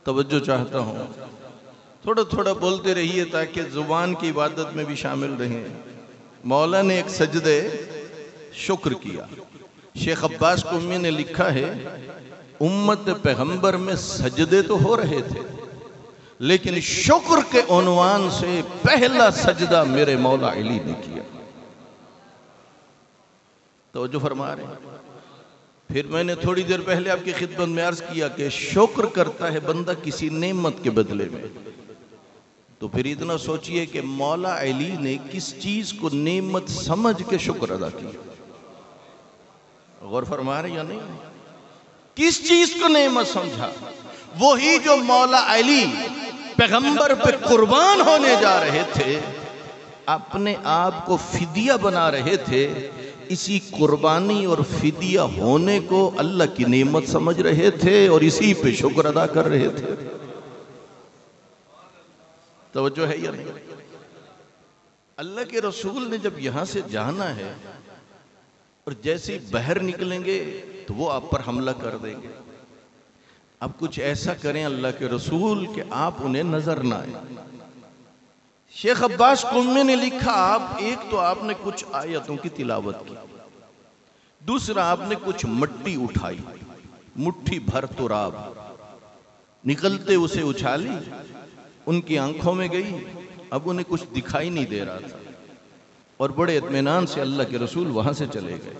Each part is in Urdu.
توجہ چاہتا ہوں، تھوڑا تھوڑا بولتے رہیے تاکہ زبان کی عبادت میں بھی شامل رہیں۔ مولا نے ایک سجدے شکر کیا۔ شیخ عباس قمی نے لکھا ہے امت پیغمبر میں سجدے تو ہو رہے تھے لیکن شکر کے عنوان سے پہلا سجدہ میرے مولا علی نے کیا۔ توجہ فرما رہے ہیں۔ پھر میں نے تھوڑی دیر پہلے آپ کی خدمت میں عرض کیا کہ شکر کرتا ہے بندہ کسی نعمت کے بدلے میں، تو پھر اتنا سوچئے کہ مولا علی نے کس چیز کو نعمت سمجھ کے شکر ادا کیا۔ غور فرما رہے یا نہیں؟ کس چیز کو نعمت سمجھا؟ وہی جو مولا علی پیغمبر پہ قربان ہونے جا رہے تھے، اپنے آپ کو فدیہ بنا رہے تھے، اسی قربانی اور فدیہ ہونے کو اللہ کی نعمت سمجھ رہے تھے اور اسی پہ شکر ادا کر رہے تھے۔ توجہ ہے یا نہیں؟ اللہ کے رسول نے جب یہاں سے جانا ہے اور جیسے ہی باہر نکلیں گے تو وہ آپ پر حملہ کر دیں گے۔ اب کچھ ایسا کریں اللہ کے رسول کہ آپ انہیں نظر نہ آئے۔ شیخ عباس قمی نے لکھا ایک تو آپ نے کچھ آیتوں کی تلاوت کی، دوسرا آپ نے کچھ مٹی اٹھائی، مٹھی بھر تراب نکلتے اسے اچھالی، ان کی آنکھوں میں گئی، اب انہیں کچھ دکھائی نہیں دے رہا تھا اور بڑے اطمینان سے اللہ کے رسول وہاں سے چلے گئے۔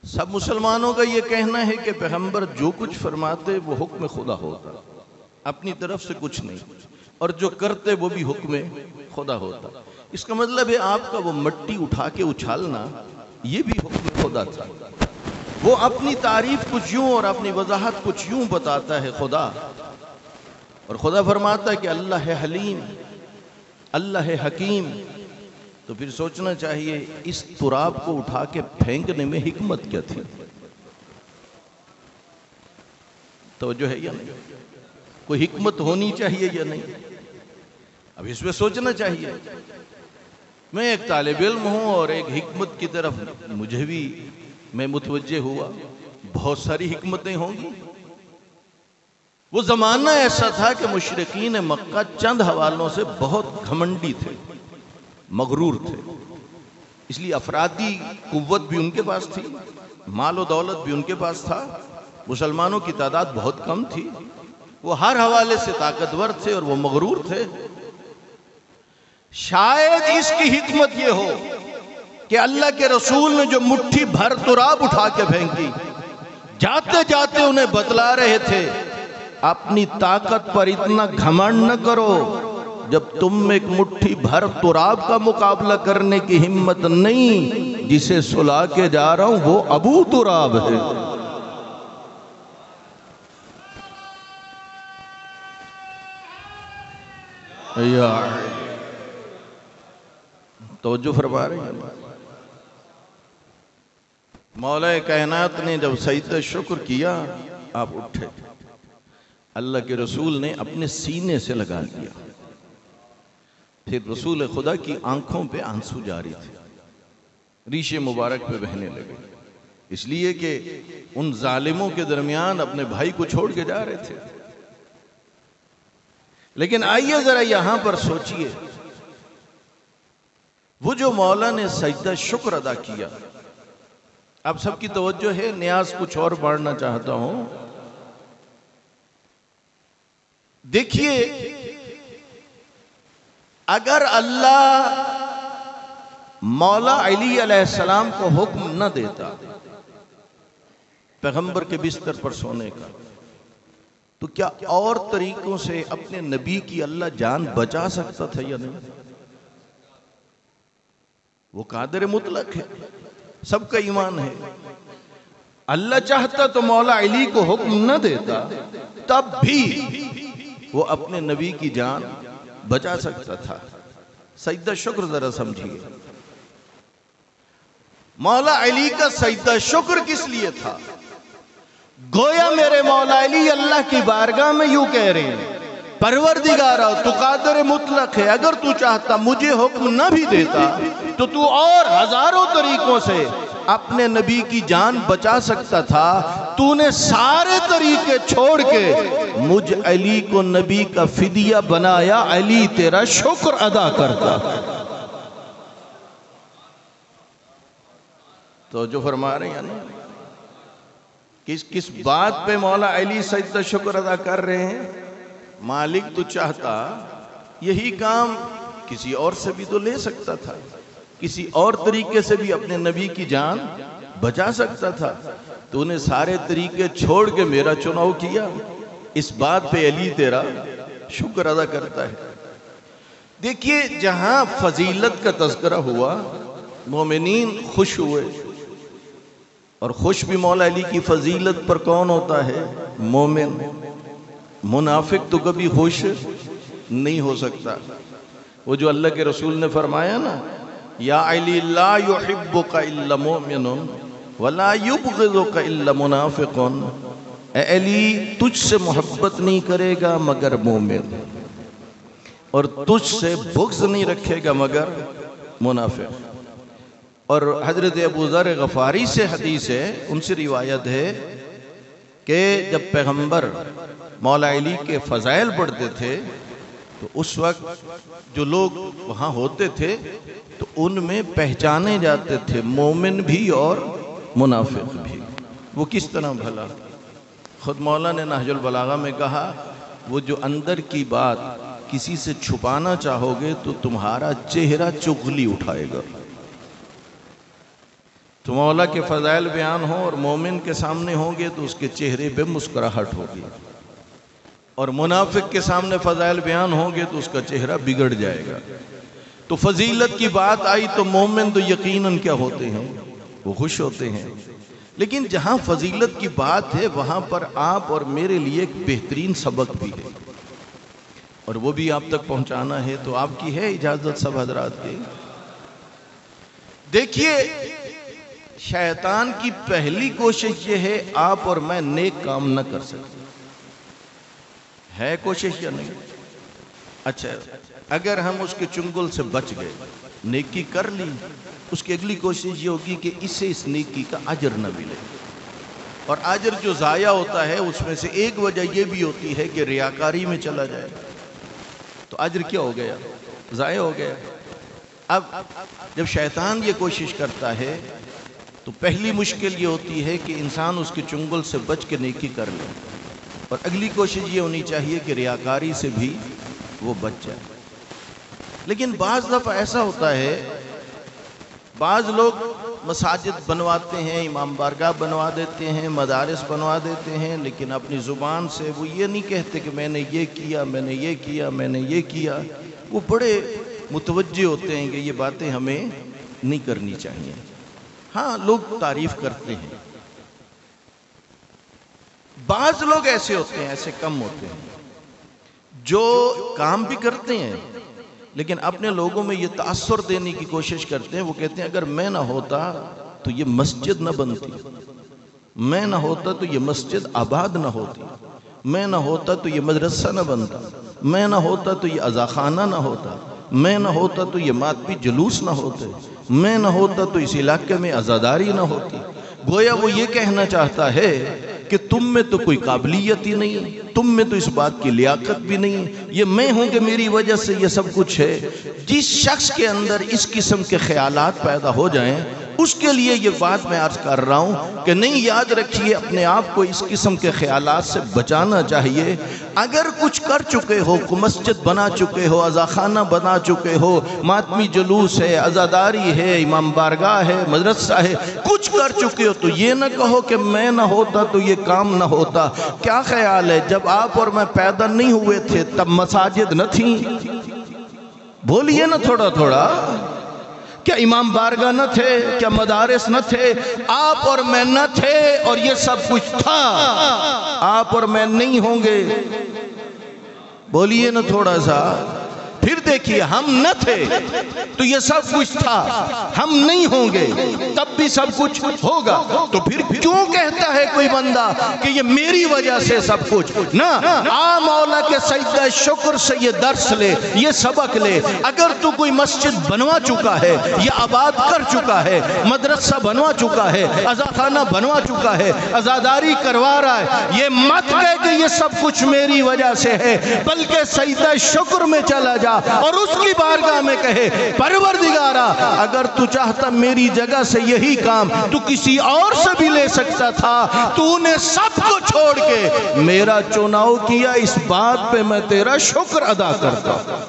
سب مسلمانوں کا یہ کہنا ہے کہ پیغمبر جو کچھ فرماتے وہ حکم خدا ہوتا، اپنی طرف سے کچھ نہیں، اور جو کرتے وہ بھی حکم خدا ہوتا۔ اس کا مطلب ہے آپ کا وہ مٹی اٹھا کے اچھالنا یہ بھی حکم خدا تھا۔ وہ اپنی تعریف کچھ یوں اور اپنی وضاحت کچھ یوں بتاتا ہے خدا، اور خدا فرماتا ہے کہ اللہ ہے حلیم، اللہ ہے حکیم۔ تو پھر سوچنا چاہیے اس تراب کو اٹھا کے پھینکنے میں حکمت کیا تھی؟ توجہ ہے یا نہیں؟ کوئی حکمت ہونی چاہیے یا نہیں؟ اب اس پہ سوچنا چاہیے۔ میں ایک طالب علم ہوں اور ایک حکمت کی طرف مجھے بھی میں متوجہ ہوا، بہت ساری حکمتیں ہوں گی۔ وہ زمانہ ایسا تھا کہ مشرکین مکہ چند حوالوں سے بہت گھمنڈی تھے، مغرور تھے، اس لیے افرادی قوت بھی ان کے پاس تھی، مال و دولت بھی ان کے پاس تھا، مسلمانوں کی تعداد بہت کم تھی، وہ ہر حوالے سے طاقتور تھے اور وہ مغرور تھے۔ شاید اس کی حکمت یہ ہو کہ اللہ کے رسول نے جو مٹھی بھر تراب اٹھا کے پھینکی، جاتے جاتے انہیں بتلا رہے تھے اپنی طاقت پر اتنا گھمنڈ نہ کرو، جب تم میں ایک مٹھی بھر تراب کا مقابلہ کرنے کی ہمت نہیں، جسے سلا کے جا رہا ہوں وہ ابو تراب ہے۔ توجہ فرما رہے ہیں؟ مولا کائنات نے جب سجدہ شکر کیا، آپ اٹھے، اللہ کے رسول نے اپنے سینے سے لگا لیا، پھر رسول خدا کی آنکھوں پہ آنسو جاری تھے، ریشے مبارک پہ بہنے لگے، اس لیے کہ ان ظالموں کے درمیان اپنے بھائی کو چھوڑ کے جا رہے تھے۔ لیکن آئیے ذرا یہاں پر سوچئے، وہ جو مولا نے سجدہ شکر ادا کیا، اب سب کی توجہ ہے، نیاز کچھ اور بڑھنا چاہتا ہوں۔ دیکھیے، اگر اللہ مولا علی علیہ السلام کو حکم نہ دیتا پیغمبر کے بستر پر سونے کا، تو کیا اور طریقوں سے اپنے نبی کی اللہ جان بچا سکتا تھا یا نہیں؟ وہ قادر مطلق ہے، سب کا ایمان ہے۔ اللہ چاہتا تو مولا علی کو حکم نہ دیتا، تب بھی وہ اپنے نبی کی جان بچا سکتا تھا۔ سجدہ شکر ذرا سمجھیے، مولا علی کا سجدہ شکر کس لیے تھا؟ گویا میرے مولا علی اللہ کی بارگاہ میں یوں کہہ رہے ہیں، پروردگارا تو قادر مطلق ہے، اگر تو چاہتا مجھے حکم نہ بھی دیتا تو تو اور ہزاروں طریقوں سے اپنے نبی کی جان بچا سکتا تھا، تو نے سارے طریقے چھوڑ کے مجھ علی کو نبی کا فدیہ بنایا، علی تیرا شکر ادا کرتا۔ تو جو فرما رہے ہیں نا، کس بات پہ مولا علی سجدہ شکر ادا کر رہے ہیں؟ مالک تو چاہتا یہی کام کسی اور سے بھی تو لے سکتا تھا، کسی اور طریقے سے بھی اپنے نبی کی جان بچا سکتا تھا، تو نے سارے طریقے چھوڑ کے میرا چناؤ کیا، اس بات پہ علی تیرا شکر ادا کرتا ہے۔ دیکھیے جہاں فضیلت کا تذکرہ ہوا، مومنین خوش ہوئے، اور خوش بھی مولا علی کی فضیلت پر کون ہوتا ہے؟ مومن۔ منافق تو کبھی خوش نہیں ہو سکتا۔ وہ جو اللہ کے رسول نے فرمایا نا، یا علی لا یحبک الا مومن ولا یبغضک الا منافق، اے علی تجھ سے محبت نہیں کرے گا مگر مومن، اور تجھ سے بغض نہیں رکھے گا مگر منافق۔ اور حضرت ابو ذر غفاری سے حدیث ہے، ان سے روایت ہے کہ جب پیغمبر مولا علی کے فضائل پڑھتے تھے تو اس وقت جو لوگ وہاں ہوتے تھے تو ان میں پہچانے جاتے تھے مومن بھی اور منافق بھی۔ وہ کس طرح بھلا؟ خود مولا نے نہج البلاغہ میں کہا، وہ جو اندر کی بات کسی سے چھپانا چاہو گے تو تمہارا چہرہ چغلی اٹھائے گا۔ تو مولا کے فضائل بیان ہوں اور مومن کے سامنے ہوں گے تو اس کے چہرے پہ مسکراہٹ ہوگی، اور منافق کے سامنے فضائل بیان ہوں گے تو اس کا چہرہ بگڑ جائے گا۔ تو فضیلت کی بات آئی تو مومن تو یقیناً کیا ہوتے ہیں؟ وہ خوش ہوتے ہیں۔ لیکن جہاں فضیلت کی بات ہے وہاں پر آپ اور میرے لیے ایک بہترین سبق بھی ہے، اور وہ بھی آپ تک پہنچانا ہے، تو آپ کی ہے اجازت سب حضرات کی؟ دیکھیے شیطان کی پہلی کوشش یہ ہے آپ اور میں نیک کام نہ کر سکتے۔ ہے کوشش یا نہیں؟ اچھا، اگر ہم اس کے چنگل سے بچ گئے، نیکی کر لی، اس کی اگلی کوشش یہ ہوگی کہ اسے اس نیکی کا اجر نہ ملے، اور اجر جو ضائع ہوتا ہے اس میں سے ایک وجہ یہ بھی ہوتی ہے کہ ریاکاری میں چلا جائے، تو اجر کیا ہو گیا؟ ضائع ہو گیا۔ اب جب شیطان یہ کوشش کرتا ہے تو پہلی مشکل یہ ہوتی ہے کہ انسان اس کے چنگل سے بچ کے نیکی کر لے، اور اگلی کوشش یہ ہونی چاہیے کہ ریاکاری سے بھی وہ بچ جائے۔ لیکن بعض دفعہ ایسا ہوتا ہے، بعض لوگ مساجد بنواتے ہیں، امام بارگاہ بنوا دیتے ہیں، مدارس بنوا دیتے ہیں، لیکن اپنی زبان سے وہ یہ نہیں کہتے کہ میں نے یہ کیا، میں نے یہ کیا، میں نے یہ کیا۔ وہ بڑے متوجہ ہوتے ہیں کہ یہ باتیں ہمیں نہیں کرنی چاہیے۔ ہاں لوگ تعریف کرتے ہیں، بعض لوگ ایسے ہوتے ہیں، ایسے کم ہوتے ہیں جو کام بھی کرتے ہیں لیکن اپنے لوگوں میں یہ تاثر دینے کی کوشش کرتے ہیں۔ وہ کہتے ہیں اگر میں نہ ہوتا تو یہ مسجد نہ بنتی، میں نہ ہوتا تو یہ مسجد آباد نہ ہوتی، میں نہ ہوتا تو یہ مدرسہ نہ بنتا، میں نہ ہوتا تو یہ عزاخانہ نہ ہوتا، میں نہ ہوتا تو یہ ماتمی جلوس نہ ہوتے، میں نہ ہوتا تو اس علاقے میں عزاداری نہ ہوتی۔ گویا وہ یہ کہنا چاہتا ہے کہ تم میں تو کوئی قابلیت ہی نہیں، تم میں تو اس بات کی لیاقت بھی نہیں، یہ میں ہوں کہ میری وجہ سے یہ سب کچھ ہے۔ جس شخص کے اندر اس قسم کے خیالات پیدا ہو جائیں اس کے لیے یہ بات میں عرض کر رہا ہوں کہ نہیں، یاد رکھیے اپنے آپ کو اس قسم کے خیالات سے بچانا چاہیے۔ اگر کچھ کر چکے ہو، مسجد بنا چکے ہو، عزاخانہ بنا چکے ہو، ماتمی جلوس ہے، عزاداری ہے، امام بارگاہ ہے، مدرسہ ہے، کچھ کر چکے ہو تو یہ نہ کہو کہ میں نہ ہوتا تو یہ کام نہ ہوتا۔ کیا خیال ہے جب آپ اور میں پیدا نہیں ہوئے تھے تب مساجد نہ تھیں؟ بولیے نا تھوڑا تھوڑا، کیا امام بارگاہ نہ تھے؟ کیا مدارس نہ تھے؟ آپ اور میں نہ تھے اور یہ سب کچھ تھا۔ آپ اور میں نہیں ہوں گے، بولیے نا تھوڑا سا۔ پھر دیکھیے ہم نہ تھے تو یہ سب کچھ تھا، ہم نہیں ہوں گے تب بھی سب کچھ ہوگا۔ تو پھر کیوں کہتا ہے کوئی بندہ کہ یہ میری وجہ سے سب کچھ؟ نہ، مولا کے کے سجدہ شکر سے یہ درس لے، یہ سبق لے۔ اگر تو کوئی مسجد بنوا چکا ہے یا آباد کر چکا ہے، مدرسہ بنوا چکا ہے، عزاخانہ بنوا چکا ہے، عزاداری کروا رہا ہے، یہ مت کہے کہ یہ سب کچھ میری وجہ سے ہے، بلکہ سجدہ شکر میں چلا جا اور اس کی بارگاہ میں کہے پروردگارا اگر تو چاہتا میری جگہ سے یہی کام تو کسی اور سے بھی لے سکتا تھا، تو نے سب کو چھوڑ کے میرا چناؤ کیا، اس بات پہ میں تیرا شکر ادا کرتا ہوں۔